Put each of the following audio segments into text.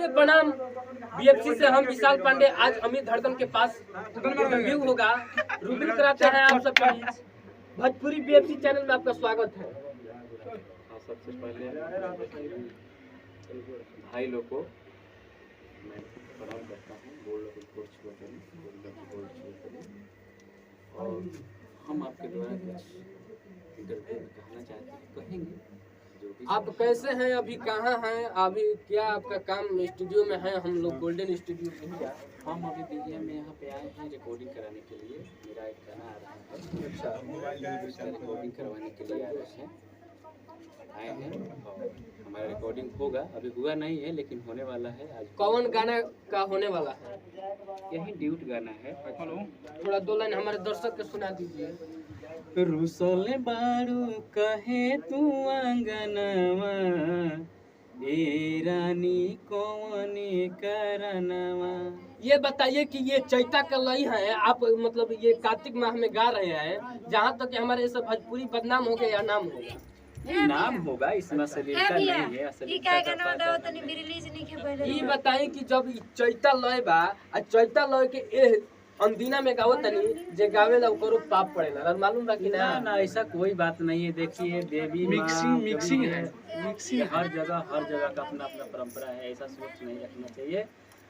नमस्ते प्रणाम। बीएफसी से हम विशाल पांडे। आज अमित धड़कन के पास रिव्यू होगा, रूबरू कराते हैं आप सबके बीच। भोजपुरी बीएफसी चैनल में आपका स्वागत है। सबसे पहले भाई लोग को मैं प्रणाम करता हूँ। और हम आपके द्वारा कुछ इंटरव्यू में कहना चाहते हैं, कहेंगे जो भी। आप कैसे हैं, अभी कहाँ हैं, अभी क्या आपका काम? स्टूडियो में है, हम लोग गोल्डन स्टूडियो से ही आए। हम अभी दिल्ली में यहाँ पे आए हैं रिकॉर्डिंग कराने के लिए। मेरा एक गाना आ रहा है, अच्छा, उसका रिकॉर्डिंग करवाने के लिए आए हैं और हमारा रिकॉर्डिंग होगा। अभी हुआ नहीं है लेकिन होने वाला है। आज कौन गाना का होने वाला है? यही ड्यूट गाना है। थोड़ा दो लाइन हमारे दर्शक को सुना दीजिए। रुसले बारू कहे तू आंगनवा, ए रानी कौने करनवा। ये बताइए कि ये चैता का लई है, आप मतलब ये कार्तिक माह में गा रहे हैं, जहाँ तक कि हमारे ये सब भोजपुरी बदनाम हो गया या नाम होगा? नाम होगा, इसमें अश्लीलता नहीं है। ये बताइए कि जब चैता लय बा आ चैता लय के ए अंदिना में गावत तनी जे गावेला ओकरो पाप पड़ेला, मालूम बा कि ना? ना ऐसा कोई बात नहीं है। देखिए देवी मिक्सिंग है, मिक्सिंग हर जगह का अपना अपना परंपरा है। ऐसा सोच नहीं रखना चाहिए।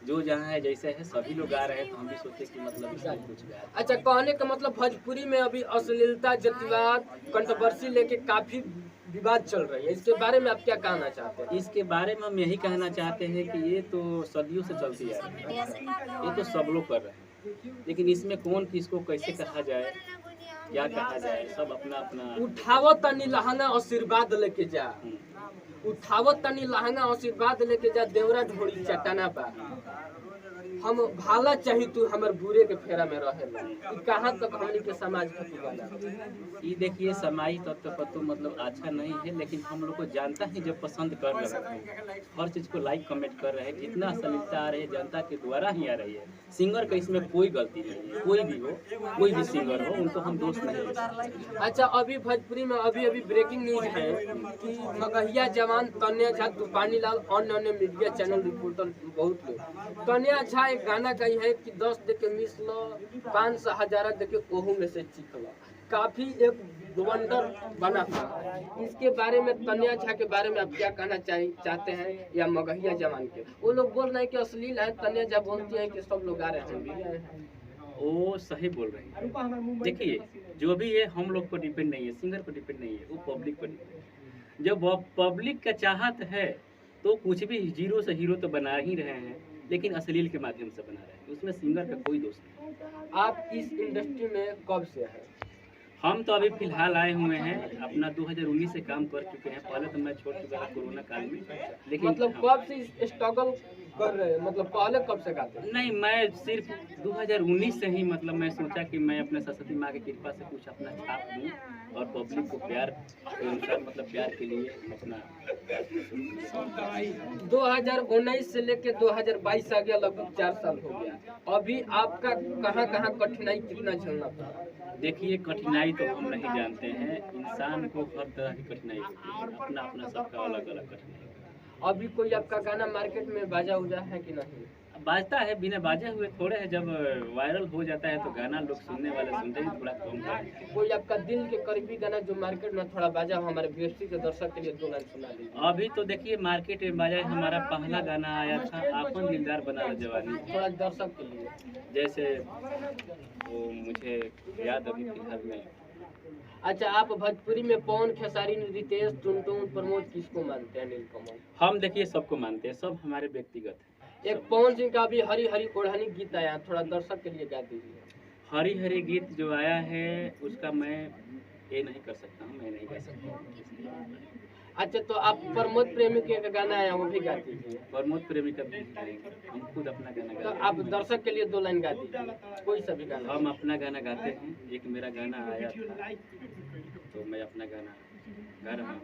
जो जहाँ है जैसे है, सभी लोग गा रहे हैं तो हम भी सोचते कि मतलब सब कुछ गा। अच्छा, कहने का मतलब भोजपुरी में अभी अश्लीलता, जातिवाद, कंट्रोवर्सी लेके काफी विवाद चल रही है, इसके बारे में आप क्या कहना चाहते हैं? इसके बारे में हम यही कहना चाहते हैं कि ये तो सदियों से चलती आ रही है, ये तो सब लोग कर रहे हैं। लेकिन इसमें कौन किसको कैसे कहा जाए, क्या कहा जाए, सब अपना अपना। उठावो तनी लहंगा आशीर्वाद लेके जा, उठावो तनी लहंगा आशीर्वाद लेके जा, देवरा ढोड़ी चटाना बा। हम भाला चाही तू हमर बुरे के फेरा में रहे। कहाँ तक हमनी के समाज ये देखिए समाज तत्व पर तो मतलब अच्छा नहीं है, लेकिन हम लोग को जानता है जब पसंद कर रहे हैं, हर चीज को लाइक कमेंट कर रहे हैं। जितना अश्लीलता आ रही है जनता के द्वारा ही आ रही है। सिंगर का इसमें कोई गलती नहीं है, कोई भी हो, कोई भी सिंगर हो, उनको हम दोष नहीं देते। अच्छा, अभी भोजपुरी में अभी ब्रेकिंग न्यूज है कि मगहिया जवान तन्या झा, तूफानी लाल, अन्य मीडिया चैनल रिपोर्टर बहुत लोग, तन्या झा एक गाना कही है कि 10 देके मिस लो, 500 हजारा देके ओहू में से चीख लो। काफी एक वंडर बना था। इसके बारे में, तन्या झा के बारे में आप क्या कहना चाहते हैं, या मगहिया जवान के? वो लोग बोल रहे हैं कि अश्लील है, तन्या झा बोलती है कि सब लोग आ रहे हैं। वो सही बोल रहे हैं। देखिए जो भी है हम लोग को डिपेंड नहीं है, सिंगर को डिपेंड नहीं है, वो पब्लिक पर डिपेंड है। जब पब्लिक का चाहत है तो कुछ भी जीरो से हीरो तो बना ही रहे हैं, लेकिन अश्लील के माध्यम से बना रहे हैं, उसमें सिंगर का कोई दोष नहीं। आप इस इंडस्ट्री में कब से हैं? हम तो अभी फिलहाल आए हुए हैं, अपना 2019 से काम कर चुके हैं। पहले तो मैं छोड़ चुका था कोरोना काल में, लेकिन मतलब कब से स्ट्रगल कर रहे हैं, मतलब पहले कब से गाते हैं? नहीं, मैं सिर्फ 2019 से ही मतलब मैं सोचा कि मैं अपने सरस्वती माँ की कृपा से कुछ अपना छाप दूँ और पब्लिक को प्यार के अनुसार, मतलब प्यार के लिए अपना। 2019 से लेके 2022 आ गया, लगभग 4 साल हो गया। अभी आपका कहाँ कहाँ कठिनाई कितना झेलना पड़ा? देखिए कठिनाई तो हम नहीं जानते हैं, इंसान को हर तरह की कठिनाई होती है, अपना अपना सबका अलग अलग कठिनाई। अभी कोई आपका गाना मार्केट में बाजा उजा है कि नहीं? बाजता है, बिना बाजे हुए थोड़े है। जब वायरल हो जाता है तो गाना लोग सुनने वाले सुनते ही थोड़ा कम है। कोई आपका दिल के करीबी गाना जो मार्केट में थोड़ा बाजा हो, हमारे बीएफसी के दर्शक के लिए 2 लाइन सुना दीजिए। अभी तो देखिए मार्केट में बाजा हमारा पहला गाना आया था, आपन दिलदार बना जवानी, थोड़ा दर्शक के लिए। जैसे वो मुझे याद अभी फिलहाल में। अच्छा, आप भोजपुरी में पवन खेसारी, रितेश, टुनटुन, प्रमोद किसको मानते हैं? नीलकमल। हम देखिए सबको मानते हैं, सब हमारे व्यक्तिगत है। एक पवन सिंह का भी हरी हरी ओढ़नी गीत आया, थोड़ा दर्शक के लिए गा दीजिए। हरी हरी गीत जो आया है उसका मैं ये नहीं कर सकता हूँ, मैं नहीं गा सकता। अच्छा, तो आप प्रमोद प्रेमी के गाना आया वो भी गा दीजिए। प्रमोद प्रेमी का भी गाएंगे, हम खुद अपना गाना तो गाते आप दर्शक के लिए 2 लाइन गा दीजिए, कोई सा भी गाना। हम अपना गाना गाते हैं। एक मेरा गाना आया था तो मैं अपना गाना गा रहा हूँ।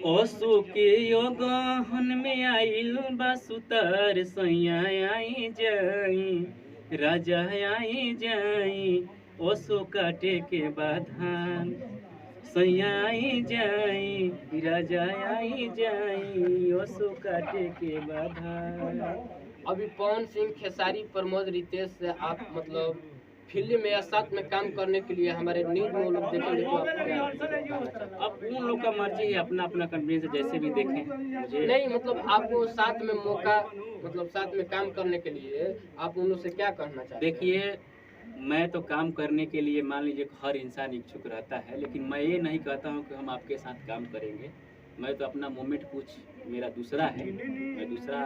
ओसो के योगहन में आइल बासुतार सैया आई जाई, राजा आई जाई, ओसो काटे के बाधान, सैया आई जाई राजा आई जाई ओसो काटे के बाधा। अभी पवन सिंह, खेसारी, प्रमोद, रितेश से आप मतलब फिल्म में या साथ में काम करने के लिए हमारे न्यूज में वो लोग देखेंगे तो आप क्या कहना चाहते हैं? अब उन लोग का मर्जी है, अपना अपना कन्वीनियंस जैसे भी देखें। मुझे नहीं मतलब आपको साथ में मौका मतलब साथ में काम करने के लिए आप उन लोग से क्या कहना चाहते हैं? देखिए, मैं तो काम करने के लिए मान लीजिए हर इंसान इच्छुक रहता है, लेकिन मैं ये नहीं कहता हूँ कि हम आपके साथ काम करेंगे। मैं तो अपना मोमेंट कुछ मेरा दूसरा है, मैं दूसरा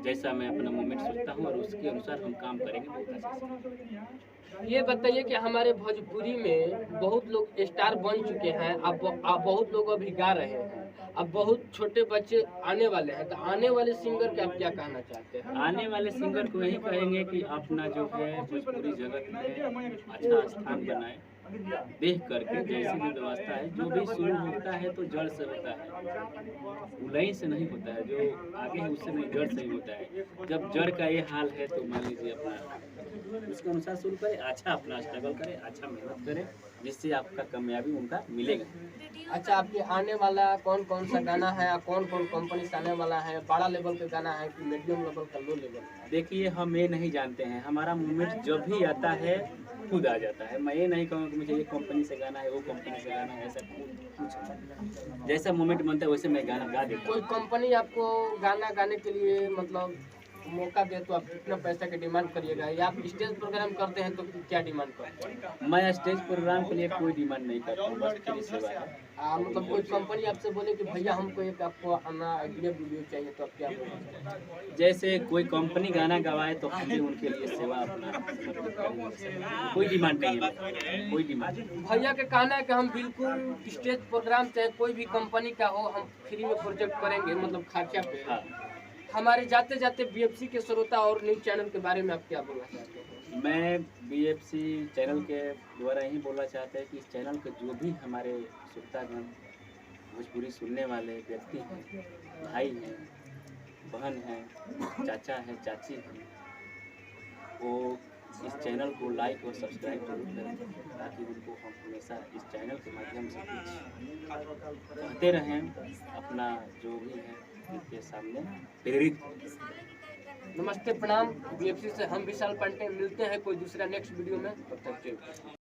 जैसा मैं अपना मोमेंट सोचता हूँ और उसके अनुसार हम काम करेंगे बहुत अच्छे से। ये बताइए कि हमारे भोजपुरी में बहुत लोग स्टार बन चुके हैं, अब बहुत लोग अभी गा रहे हैं, अब बहुत छोटे बच्चे आने वाले हैं, तो आने वाले सिंगर के आप क्या कहना चाहते हैं? आने वाले सिंगर को यही कहेंगे कि अपना जो है भोजपुरी जगत में अच्छा स्थान बनाए, देख करके जैसी भी व्यवस्था है, जो भी शुरू होता है तो जड़ से होता है, उलई से नहीं होता है, जो आगे है उससे नहीं, जड़ से ही होता है। जब जड़ का ये हाल है तो मान लीजिए अपना उसके अनुसार शुरू करें, अच्छा अपना स्ट्रगल करें, अच्छा मेहनत करें, जिससे आपका कामयाबी उनका मिलेगा। अच्छा, आपके आने वाला कौन कौन सा गाना है, कौन कौन कंपनी से आने वाला है, बड़ा लेवल का गाना है कि मीडियम लेवल का, लो लेवल? देखिए, हम ये नहीं जानते हैं, हमारा मूवमेंट जब भी आता है खुद आ जाता है। मैं ये नहीं कहूँगा कि मुझे ये कंपनी से गाना है, वो कंपनी से गाना है, ऐसा कुछ जैसा मूवमेंट बनता है वैसे मैं गाना गा देता हूँ। कोई कंपनी आपको गाना गाने के लिए मतलब मौका दे तो आप कितना पैसा की डिमांड करिएगा, या आप स्टेज प्रोग्राम करते हैं तो क्या डिमांड करते हैं? मैं स्टेज प्रोग्राम के लिए कोई डिमांड नहीं करता हूँ, बस फ्री सेवा है। मतलब कोई कंपनी आपसे बोले कि भैया हमको एक आपको आना आइडिया वीडियो चाहिए, तो आप क्या बोलेंगे? जैसे कोई कंपनी गाना गवाए तो हम भी उनके लिए सेवा अपना समर्पित करेंगे। कोई डिमांड नहीं है, कोई डिमांड नहीं। भैया के कहना है कि हम बिल्कुल स्टेज प्रोग्राम चाहे कोई भी कंपनी का हो, हम फ्री में प्रोजेक्ट करेंगे, मतलब खर्चा पे। हाँ, हमारे जाते जाते बीएफसी के श्रोता और न्यूज चैनल के बारे में आप क्या बोलना चाहते हैं? मैं बीएफसी चैनल के द्वारा यही बोलना चाहता है कि इस चैनल के जो भी हमारे श्रोतागण भोजपुरी सुनने वाले व्यक्ति हैं, भाई हैं, बहन हैं, चाचा है, चाची हैं, वो इस चैनल को लाइक और सब्सक्राइब जरूर करें, ताकि उनको हम हमेशा इस चैनल के माध्यम से कुछ कहते रहें, अपना जो भी है उनके सामने प्रेरित करें। नमस्ते, प्रणाम। बीएफसी से हम विशाल पांडे मिलते हैं कोई दूसरा नेक्स्ट वीडियो में, तब तक जय।